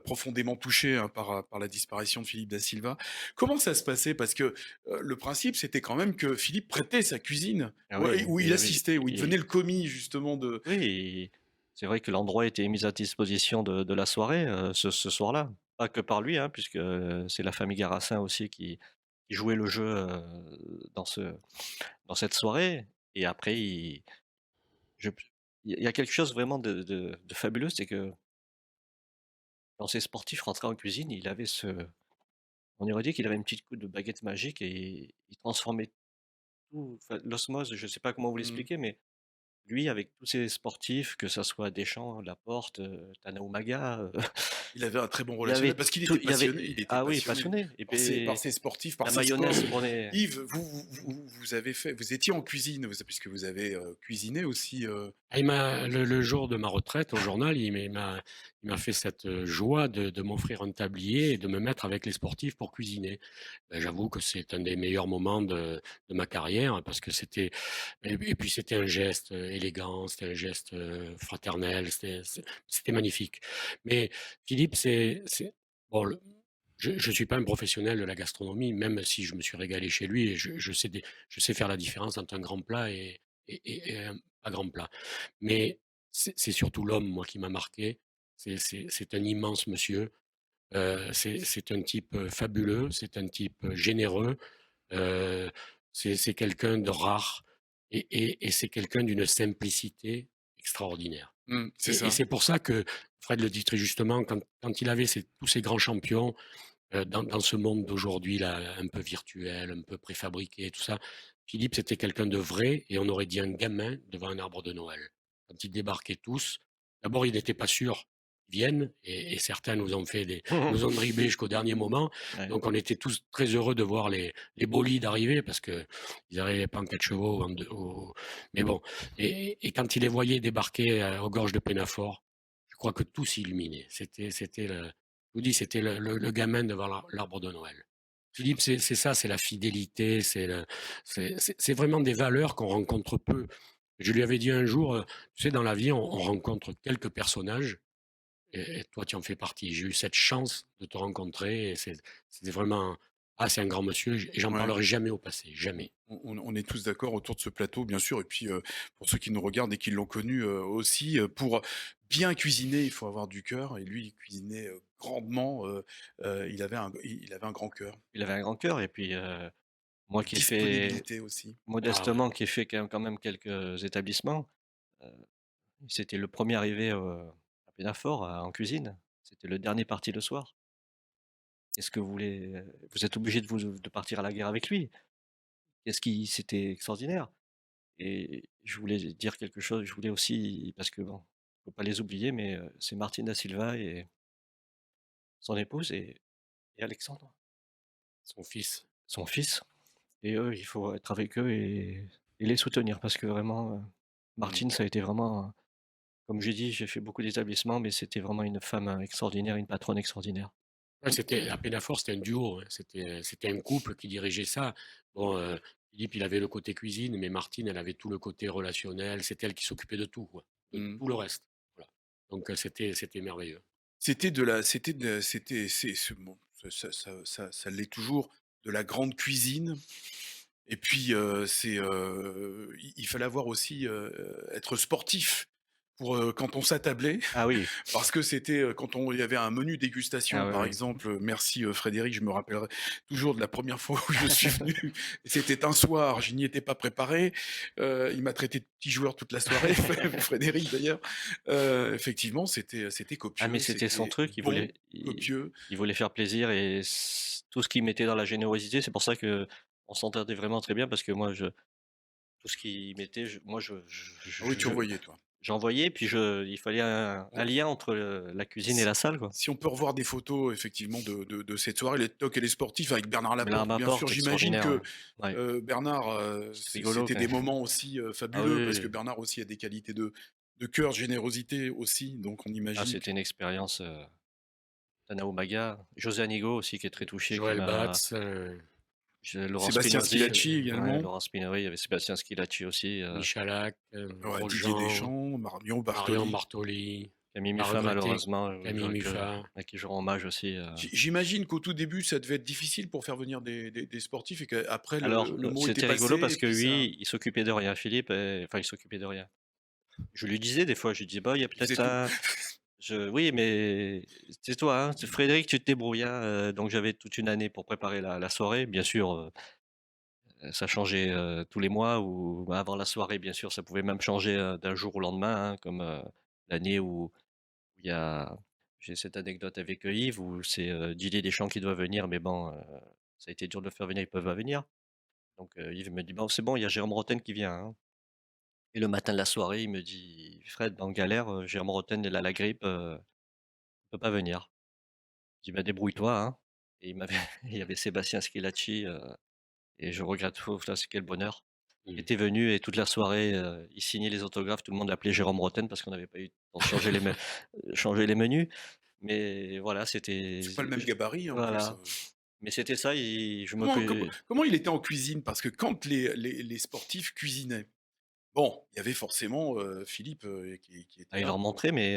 profondément touché, hein, par la disparition de Philippe da Silva. Comment ça se passait? Parce que le principe, c'était quand même que Philippe prêtait sa cuisine, ah ou, oui, où il il y avait assistait, où il devenait et le commis justement de. oui, c'est vrai que l'endroit était mis à disposition de la soirée, ce soir-là. Pas que par lui, hein, puisque, c'est la famille Garassin aussi qui jouait le jeu, dans cette soirée, et après je il y a quelque chose vraiment de fabuleux, c'est que quand ces sportifs rentraient en cuisine, il avait on aurait dit qu'il avait une petite coup de baguette magique et il transformait tout, enfin l'osmose, je ne sais pas comment vous Mmh. l'expliquer, mais lui, avec tous ces sportifs, que ça soit Deschamps, Laporte, Tana Oumaga, Il avait un très bon il y relationnel avait parce qu'il tout, était il y avait passionné, il était ah oui, passionné passionné, et par puis ses sportifs, par la ses sports. mayonnaise pour les Yves, vous avez fait, vous étiez en cuisine, puisque vous avez cuisiné aussi. ah, le jour de ma retraite au journal, il m'a fait cette joie de m'offrir un tablier et de me mettre avec les sportifs pour cuisiner. Ben, j'avoue que c'est un des meilleurs moments de ma carrière hein, parce que et puis c'était un geste élégant, c'était un geste fraternel, c'était magnifique. Mais Philippe, bon, je suis pas un professionnel de la gastronomie, même si je me suis régalé chez lui et je sais faire la différence entre un grand plat et un pas grand plat. Mais c'est surtout l'homme, moi, qui m'a marqué. C'est un immense monsieur. C'est un type fabuleux, c'est un type généreux, euh, c'est quelqu'un de rare et c'est quelqu'un d'une simplicité extraordinaire. C'est Et ça. c'est pour ça que Fred le dit très justement, quand il avait tous ces grands champions dans ce monde d'aujourd'hui, là, un peu virtuel, un peu préfabriqué, tout ça, Philippe, c'était quelqu'un de vrai et on aurait dit un gamin devant un arbre de Noël. Quand ils débarquaient tous, d'abord, il n'était pas sûr qu'ils viennent et certains nous ont dribblés jusqu'au dernier moment. ouais. Donc, on était tous très heureux de voir les bolides arriver parce que ils n'arrivaient pas en 4 chevaux. Mais bon, et quand il les voyait débarquer aux gorges de Pénafort, je crois que tout s'illuminait. Je vous dis, c'était le gamin devant l'arbre de Noël. Philippe, c'est ça, c'est la fidélité, c'est vraiment des valeurs qu'on rencontre peu. Je lui avais dit un jour, tu sais, dans la vie, on rencontre quelques personnages, et toi, tu en fais partie. J'ai eu cette chance de te rencontrer, et c'était vraiment, ah, c'est un grand monsieur, et j'en Ouais. parlerai jamais au passé, jamais. On est tous d'accord autour de ce plateau, bien sûr. Et puis, pour ceux qui nous regardent et qui l'ont connu aussi, pour bien cuisiner, il faut avoir du cœur. Et lui, il cuisinait grandement. Il avait un grand cœur. Il avait un grand cœur, et puis, moi Une qui ai fait disponibilité aussi. Ah ouais. modestement, qui ai fait quand même quelques établissements, heu, c'était le premier arrivé, à Pénafort, en cuisine. C'était le dernier parti le soir. Est-ce que vous voulez, vous êtes obligé de partir à la guerre avec lui. C'était extraordinaire, et je voulais dire quelque chose, je voulais aussi, parce que bon, faut pas les oublier, mais, c'est Martine da Silva et son épouse, et Alexandre, Son fils. son fils, et eux, il faut être avec eux et les soutenir parce que vraiment, Mm. Martine, ça a été vraiment, comme j'ai dit, j'ai fait beaucoup d'établissements, mais c'était vraiment une femme, extraordinaire, une patronne extraordinaire. Ouais, c'était à Pénafort, c'était un duo, hein. C'était un couple qui dirigeait ça. Bon, Philippe, il avait le côté cuisine, mais Martine, elle avait tout le côté relationnel. C'est elle qui s'occupait de tout, quoi, de Mm. tout le reste. Voilà. Donc, c'était merveilleux. Bon, ça l'est toujours, de la grande cuisine. Et puis, il fallait avoir aussi, être sportif pour, quand on s'attablait. Ah oui, Parce que c'était, il y avait un menu ah dégustation, ouais, par ouais. exemple, merci, Frédéric, je me rappellerai toujours de la première fois où je suis venu. C'était un soir, je n'y étais pas préparé, il m'a traité de petit joueur toute la soirée, Frédéric d'ailleurs. Effectivement, c'était Ah mais copieux, c'était son c'était truc, bon, copieux. il voulait faire plaisir, et tout ce qu'il mettait dans la générosité, c'est pour ça que on s'entendait vraiment très bien, parce que moi tout ce qu'il mettait, je moi Ah oui, tu je envoyais toi. j'envoyais, puis il fallait un lien entre la cuisine et Si la salle, quoi. si on peut revoir des photos effectivement de cette soirée, les tocs et les sportifs avec Bernard Mais là, Laporte, bien sûr, m'apporte j'imagine extraordinaire, que, ouais. Ouais, Bernard, c'est rigolo c'était quand des même. moments aussi, Ah fabuleux parce que oui, Bernard aussi a des qualités de cœur, de générosité aussi, donc on ah, imagine que c'était une expérience, Tana Maga, José Anigo aussi qui est très touché, qui Joël m'a Batz, Laurent Sébastien Spinozzi, Schillaci ouais, également, Laurent Spinelli, il y avait Sébastien Schilacci aussi, Michalak, ouais, Didier Grosjean, Deschamps, Marion Marion Bartoli. Bartoli, Camille la Muffat regrettée malheureusement, Camille Muffat. à qui je rends hommage aussi, J'imagine qu'au tout début, ça devait être difficile pour faire venir des sportifs et qu'après alors, le mot était c'était rigolo passé et parce que puis ça lui, il s'occupait de rien, Philippe, enfin il s'occupait de rien. Je lui disais des fois, je lui disais: «Bah, il y a il peut-être faisait tout. ça». Oui, mais c'est toi, hein, Frédéric, tu te débrouilles, hein, donc j'avais toute une année pour préparer la soirée. Bien sûr, ça changeait, tous les mois ou avant la soirée, bien sûr, ça pouvait même changer, d'un jour au lendemain, hein, comme, l'année où il y a j'ai cette anecdote avec, Yves où c'est, Didier Deschamps qui doit venir, mais bon, ça a été dur de le faire venir, ils peuvent pas venir. Donc, Yves me dit: «Bon, c'est bon, il y a Jérôme Rotten qui vient, hein». Et le matin de la soirée, il me dit: «Fred, en galère, Jérôme Rotten, il a la grippe, il peut pas venir». Je dis: «Bah, débrouille-toi, hein». Et il m'avait il y avait Sébastien Schillaci, et je regrette fou là, c'est quel bonheur. Il Mmh. était venu et toute la soirée, il signait les autographes, tout le monde l'appelait Jérôme Rotten parce qu'on n'avait pas eu le temps de changer les menus. Mais voilà, c'était C'est pas le même j gabarit en plus, voilà. Mais c'était ça, et je Comment comment m'occu comment il était en cuisine? Parce que quand les sportifs cuisinaient, bon, il y avait forcément, Philippe, qui était il là leur pour montrait, mais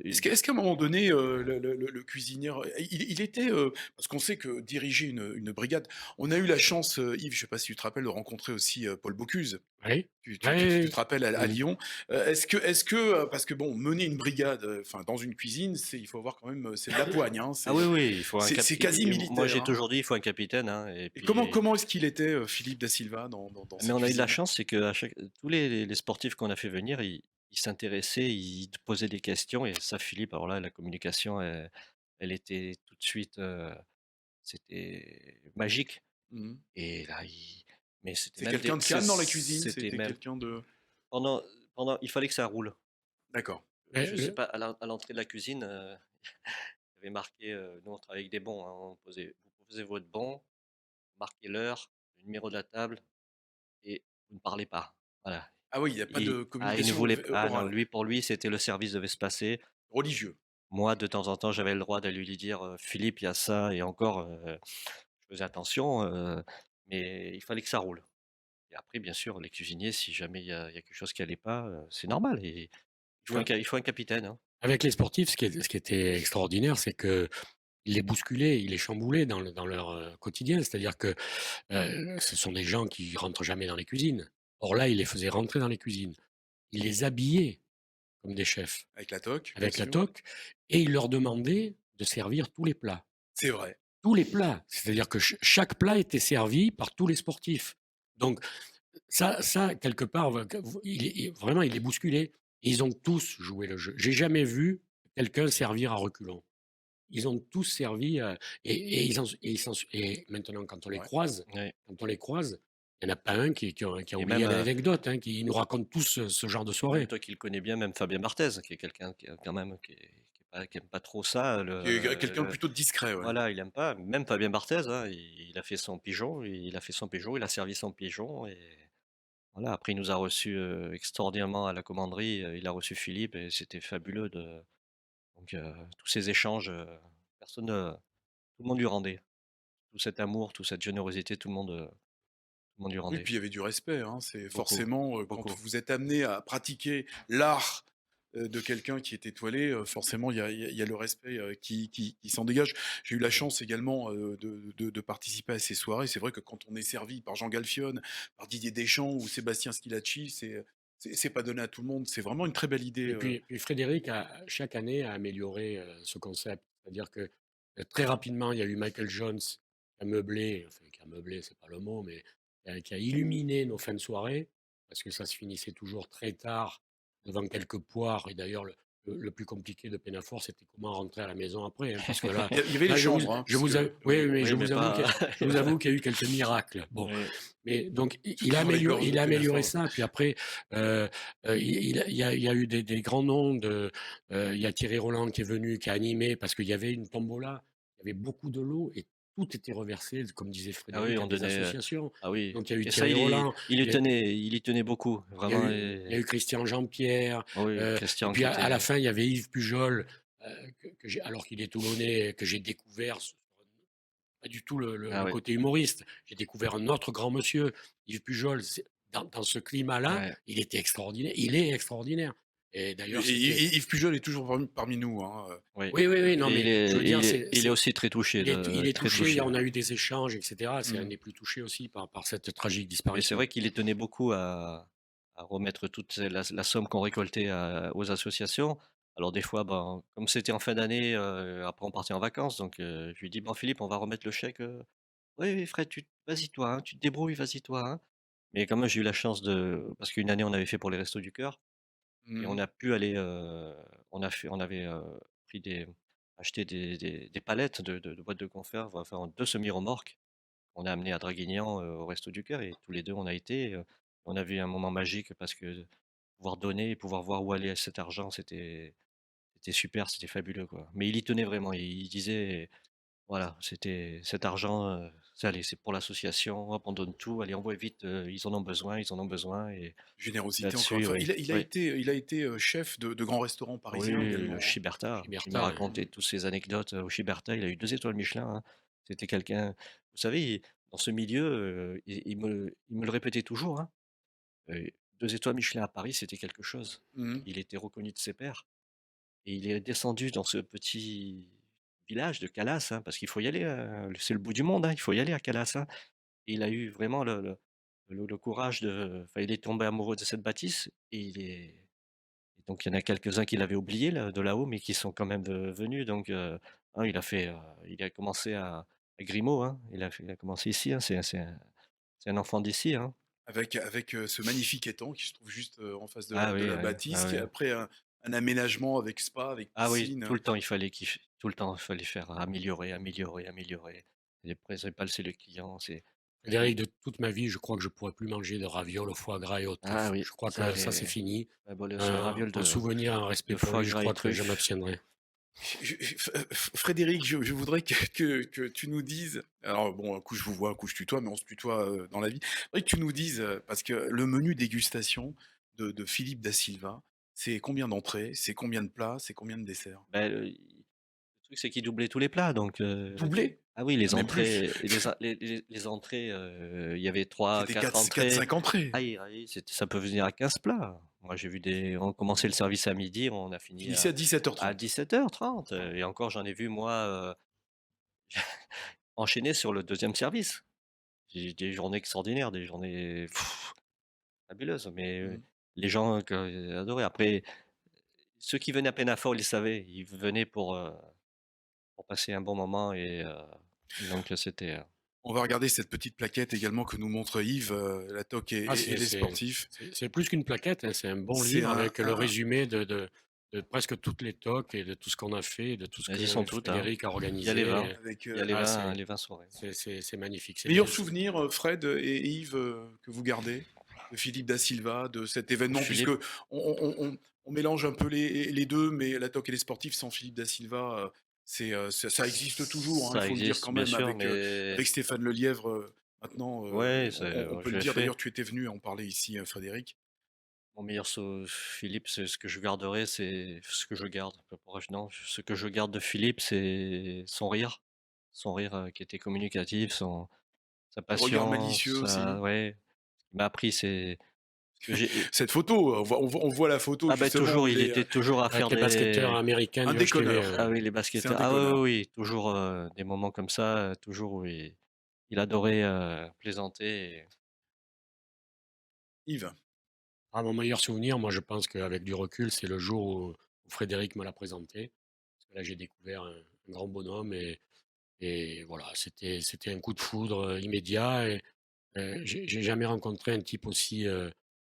est-ce qu'à un moment donné, le cuisinier, il était, parce qu'on sait que diriger une brigade on a eu la chance, Yves, je sais pas si tu te rappelles, de rencontrer aussi, Paul Bocuse. Oui, Tu oui, te rappelles à mmh. Lyon, parce que bon, mener une brigade, enfin dans une cuisine, c'est il faut avoir quand même, c'est de la poigne, hein, ah oui, oui, il faut un c'est quasi moi militaire, j'ai hein. toujours dit: «Il faut un capitaine», hein, et Et puis comment est-ce qu'il était, Philippe da Silva dans mais cette on a eu de la cuisine? chance, c'est qu'à chaque tous les sportifs qu'on a fait venir, ils s'intéressaient, ils te posaient des questions, et ça Philippe, alors là, la communication, elle était tout de suite, c'était magique. Mmh. Et là, mais c'était C'est même quelqu'un de calme dans la cuisine? c'était C'était même quelqu'un de pendant il fallait que ça roule. d'accord. Je sais Le pas, à l'entrée de la cuisine, il y avait marqué, nous on travaille avec des bons, hein, vous posez votre bon, marquez l'heure, le numéro de la table, et vous ne parlez pas. Voilà. Ah oui, il y a pas de Il ne communication voulait ah non, orale, lui, pour lui, c'était le service devait se passer. religieux. Moi, de temps en temps, j'avais le droit d'aller lui dire, «Philippe, il y a ça», et encore, je faisais attention, mais il fallait que ça roule. Et après, bien sûr, les cuisiniers, si jamais il y a quelque chose qui allait pas, c'est normal, et ouais, il faut un capitaine, hein. avec les sportifs, ce qui était extraordinaire, c'est qu'il les bousculait, il les chamboulait dans leur, quotidien. C'est-à-dire que, ce sont des gens qui rentrent jamais dans les cuisines. Or là, il les faisait rentrer dans les cuisines. Il les habillait comme des chefs, Avec la toque, bien avec la sûr. toque, et il leur demandait de servir tous les plats. C'est vrai. Tous les plats. C'est-à-dire que chaque plat était servi par tous les sportifs. Donc ça quelque part, vraiment, il les bousculait. Et ils ont tous joué le jeu. J'ai jamais vu quelqu'un servir à reculons. Ils ont tous servi, et maintenant Ouais. Ouais, quand on les croise, il y en a pas un qui a et oublié même, l'anecdote, hein, qui nous raconte tous ce genre de même soirée. toi qui le connais bien, même Fabien Barthez, qui est quelqu'un qui est quand même qui aime pas trop ça, Qui est quelqu'un de plutôt discret, ouais. voilà, il aime pas. Même Fabien Barthez, hein, il a fait son pigeon, il a servi son pigeon, et voilà. Après, il nous a reçus, extraordinairement à la commanderie, il a reçu Philippe, et c'était fabuleux de donc tous ces échanges, personne, tout le monde lui rendait. Tout cet amour, toute cette générosité, tout le monde lui Oui, rendait. puis il y avait du respect, hein. C'est Beaucoup, forcément, quand beaucoup. vous êtes amené à pratiquer l'art, de quelqu'un qui est étoilé, forcément il y a le respect, qui s'en dégage. J'ai eu la Mmh. chance également, de participer à ces soirées. C'est vrai que quand on est servi par Jean Galfionne, par Didier Deschamps ou Sébastien Schillaci, c'est pas donné à tout le monde. C'est vraiment une très belle idée, Et puis Frédéric chaque année, a amélioré, ce concept. C'est-à-dire que, très rapidement, il y a eu Michael Jones qui a meublé, c'est pas le mot, mais qui a illuminé nos fins de soirée, parce que ça se finissait toujours très tard devant quelques poires, et d'ailleurs le le plus compliqué de Pénafor, c'était comment rentrer à la maison après, hein, parce que là, Il y avait les là, chambres, hein, je parce vous que avoue, oui, mais Oui, mais pas. je vous avoue qu'il y a eu quelques miracles. Bon, Oui, mais donc surtout dans les gorges il de a amélioré Pénaffort. ça. Puis après, il y a eu des grands noms. Il y a Thierry Roland qui est venu, qui a animé, parce qu'il y avait une tombola, il y avait beaucoup de l'eau et tout était reversé, comme disait ah oui, Frédéric, à on des donnait. associations. Ah oui. Donc il y a eu Et ça, Thierry Roland, il y a, il y tenait beaucoup, il y a vraiment. eu, il y a eu Christian Jean-Pierre, Ah oui, et Christian puis qui à la était. fin, il y avait Yves Pujol, alors qu'il est toulonnais, que j'ai découvert pas du tout Ah le oui, côté humoriste. J'ai découvert un autre grand monsieur, Yves Pujol. Dans ce climat-là, ouais. il était extraordinaire. Il est extraordinaire. Et Et d'ailleurs, c'était. Yves Pujol est toujours parmi nous, hein. Oui. Oui, oui, oui, non, Et mais je veux dire, il est aussi très touché, il est très touché. touché. On a eu des échanges, etc. C'est un Mmh. des plus touchés aussi par cette tragique Mais c'est disparition. vrai qu'il y tenait beaucoup à remettre toute la somme qu'on récoltait aux associations. Alors des fois, ben, comme c'était en fin d'année, après on partait en vacances, donc je lui dis: «Bon Philippe, on va remettre le chèque». «Oui, oui Fred, vas-y toi, hein, tu te débrouilles, vas-y toi, hein». Mais quand même j'ai eu la chance parce qu'une année on avait fait pour les Restos du Cœur et on Mmh. a pu aller, on avait, pris acheté des palettes de boîtes de conserve, enfin 2 semi-remorques. On a amené à Draguignan, au Resto du Cœur et tous les 2 on a été, on a vu un moment magique parce que pouvoir donner et pouvoir voir où allait cet argent, c'était super, c'était fabuleux, quoi. Mais il y tenait vraiment, il disait: «Voilà, c'était cet argent, ça allez, c'est pour l'association, hop, on donne tout, allez, envoie vite, ils en ont besoin, ils en ont besoin» et Générosité encore une là-dessus, fois. oui, oui, Il a été, chef de grands restaurants oui, parisiens le également, hein. Chiberta, il m'a Libertin, hein. raconté Mmh. toutes ces anecdotes, au Chiberta, il a eu 2 étoiles Michelin, hein. C'était quelqu'un, vous savez, dans ce milieu, il me le répétait toujours, hein. 2 étoiles Michelin à Paris, c'était quelque chose. Mmh. Il était reconnu de ses pairs et il est descendu dans ce petit village de Calas, hein, parce qu'il faut y aller, c'est le bout du monde, hein, il faut y aller à Calas, hein. Et il a eu vraiment le courage enfin, il est tombé amoureux de cette bâtisse et et donc il y en a quelques-uns qui l'avaient oublié là, de là-haut, mais qui sont quand même venus donc hein, il a commencé à Grimaud, hein, il a commencé ici, hein, c'est un enfant d'ici, hein. Avec, ce magnifique étang qui se trouve juste, en face Ah de oui, la oui, bâtisse, ah qui oui. a après un aménagement avec spa, avec Ah oui, piscine. tout le temps tout le temps il fallait faire améliorer, améliorer, améliorer. Et après c'est pas laisser le client, Frédéric, de toute ma vie, je crois que je pourrais plus manger de ravioles au foie gras et au ah truffe. oui, Je crois ça que ça, c'est les fini. ah bon, ce raviol En souvenir, un respect de pour foie lui, je gras et crois que je truffes. m'abstiendrai. Frédéric, je voudrais que tu nous dises, alors bon, un coup je vous vois, un coup je tutoie, mais on se tutoie, dans la vie. Je voudrais que tu nous dises, parce que le menu dégustation de Philippe Da Silva, c'est combien d'entrées? C'est combien de plats? C'est combien de desserts? Bah, le truc c'est qu'il doublait tous les plats donc Doublé? ah oui Ah les même plus? entrées les entrées, il y avait trois C'était quatre quatre entrées. cinq entrées? Ah oui, ça peut venir à 15 plats. Moi j'ai vu on commençait le service à midi, on a fini Finissait à 17h30. à 17h30 et encore j'en ai vu moi, enchaîner sur le deuxième service. J'ai des journées extraordinaires, des journées fabuleuses, mais Mmh. les gens adoraient. Après, ceux qui venaient à Pénafort, ils le savaient, ils venaient pour passer un bon moment et donc c'était, On va regarder cette petite plaquette également que nous montre Yves, La Toque Ah, et les sportifs. c'est plus qu'une plaquette, hein, c'est un bon C'est livre avec le résumé de presque toutes les talks et de tout ce qu'on a fait, de tout ce elles y sont que toutes, hein. Frédéric a Il y a les organisé. vins, avec, il y a Ah, les vins soirées. c'est magnifique, c'est bien. meilleur souvenir, Fred et Yves, que vous gardez de Philippe Da Silva, de cet événement, puisque Philippe, on mélange un peu les 2, mais La Toque et les sportifs sans Philippe Da Silva, ça existe toujours, hein, il ça faut le dire existe quand bien même sûr, mais avec Stéphane Lelièvre, maintenant, ouais, on peut je le l'ai dire. D'ailleurs, fait. tu étais venu en parler ici, Frédéric. Mon meilleur Philippe, c'est ce que je garderai, c'est ce que je garde. Non, ce que je garde de Philippe, c'est son rire qui était communicatif, sa Le regard patience, malicieux aussi. ouais. Ce qui m'a appris, c'est que j'ai. Cette photo, on voit la photo Ah ben justement toujours, où il il est, était toujours à Avec faire les basketteurs des. américains un du HTV. déconneur. Ah oui, les C'est un basketteurs. Ah oui, déconneur. oui, oui, toujours des moments comme ça, toujours où il adorait plaisanter. Yves. Ah, mon meilleur souvenir, moi, je pense qu'avec du recul, c'est le jour où Frédéric me l'a présenté. Parce que là, j'ai découvert un grand bonhomme et voilà, c'était un coup de foudre immédiat. Et j'ai jamais rencontré un type aussi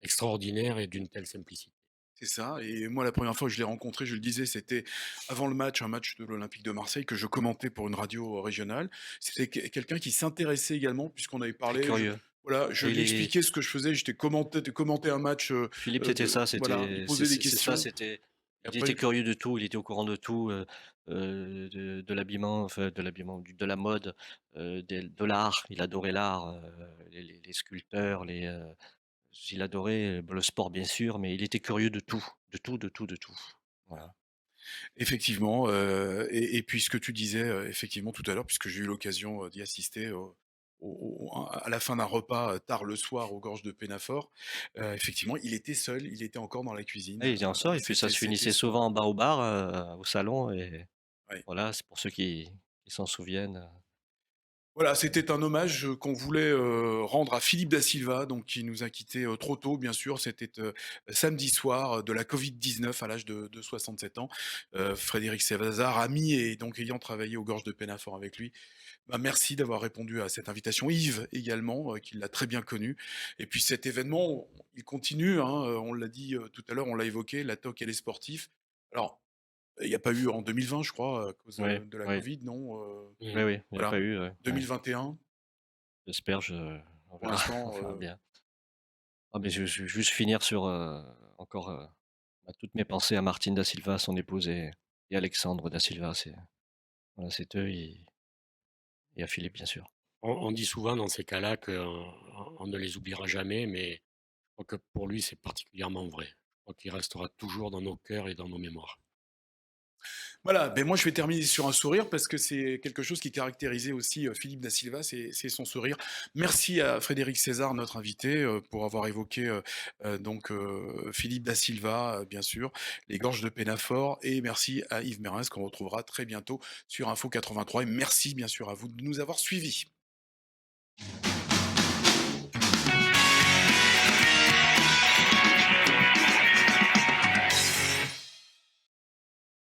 extraordinaire et d'une telle simplicité. C'est ça. Et moi, la première fois que je l'ai rencontré, je le disais, c'était avant le match, un match de l'Olympique de Marseille que je commentais pour une radio régionale. C'était quelqu'un qui s'intéressait également, puisqu'on avait Très parlé. curieux. Voilà, je Et lui il est expliquais ce que je faisais. J'étais commenté un match. Philippe, c'était ça, Voilà, il posait des c'est ça, questions. Et il était après, curieux de tout, il était au courant de tout, de l'habillement, enfin de la mode, de l'art. Il adorait l'art, les sculpteurs, il adorait, le sport bien sûr, mais il était curieux de tout, de tout, de tout, de tout. Voilà. effectivement, et puis ce que tu disais, effectivement tout à l'heure, puisque j'ai eu l'occasion, d'y assister à la fin d'un repas, tard le soir aux Gorges de Pénafort, effectivement, il était seul, il était encore dans la cuisine, Et il en sort et puis ça se c'était finissait son souvent en bas au bar, au salon et ouais. voilà, c'est pour ceux qui s'en souviennent. Voilà, c'était un hommage, qu'on voulait, rendre à Philippe da Silva, donc qui nous a quittés, trop tôt, bien sûr. C'était, samedi soir, de la Covid-19 à l'âge de 67 ans. Frédéric Sévazard, ami et donc ayant travaillé aux Gorges de Pénafort avec lui, bah, merci d'avoir répondu à cette invitation. Yves également, qui l'a très bien connu. Et puis cet événement, il continue, hein, on l'a dit, tout à l'heure, on l'a évoqué, la TOC et les sportifs. Alors, il n'y a pas eu en 2020, je crois, à cause, Oui, de la oui, Covid, non? oui, Mmh. oui, il y a pas Voilà. eu, ouais, ouais. 2021, J'espère, on pour verra, on l'instant, verra bien. Ah mais je vais juste finir sur, encore, toutes mes pensées à Martine da Silva, son épouse et Alexandre da Silva, voilà, c'est eux et à Philippe, bien sûr. On dit souvent dans ces cas-là qu'on ne les oubliera jamais, mais je crois que pour lui, c'est particulièrement vrai. Je crois qu'il restera toujours dans nos cœurs et dans nos mémoires. voilà, ben moi je vais terminer sur un sourire parce que c'est quelque chose qui caractérisait aussi Philippe Da Silva, c'est son sourire. Merci à Frédéric César, notre invité, pour avoir évoqué donc Philippe Da Silva, bien sûr, les Gorges de Pénafort, et merci à Yves Merens qu'on retrouvera très bientôt sur Info 83. Et merci bien sûr à vous de nous avoir suivis.